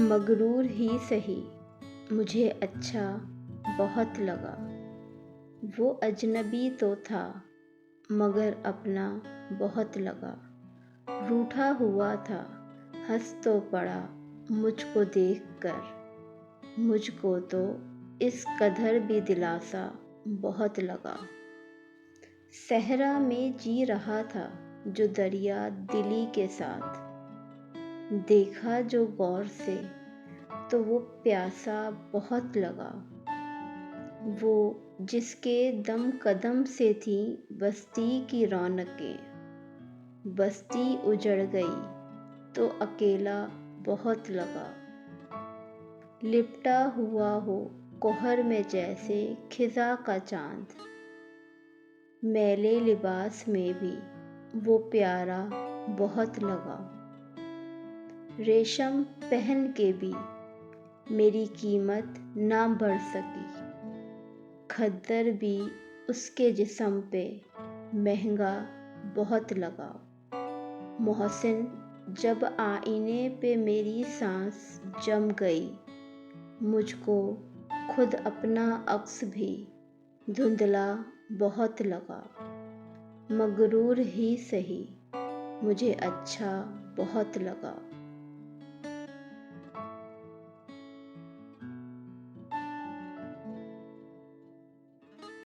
मगरूर ही सही, मुझे अच्छा बहुत लगा। वो अजनबी तो था मगर अपना बहुत लगा। रूठा हुआ था, हंस तो पड़ा मुझको देखकर। मुझको तो इस कदर भी दिलासा बहुत लगा। सहरा में जी रहा था जो दरिया दिली के साथ। देखा जो गौर से तो वो प्यासा बहुत लगा। वो जिसके दम कदम से थी बस्ती की रौनकें। बस्ती उजड़ गई तो अकेला बहुत लगा। लिपटा हुआ हो कोहर में जैसे खिजा का चांद। मैले लिबास में भी वो प्यारा बहुत लगा। रेशम पहन के भी मेरी कीमत ना बढ़ सकी। खद्दर भी उसके जिस्म पे महंगा बहुत लगा। मोहसिन जब आईने पे मेरी सांस जम गई। मुझको खुद अपना अक्स भी धुंधला बहुत लगा। मगरूर ही सही, मुझे अच्छा बहुत लगा।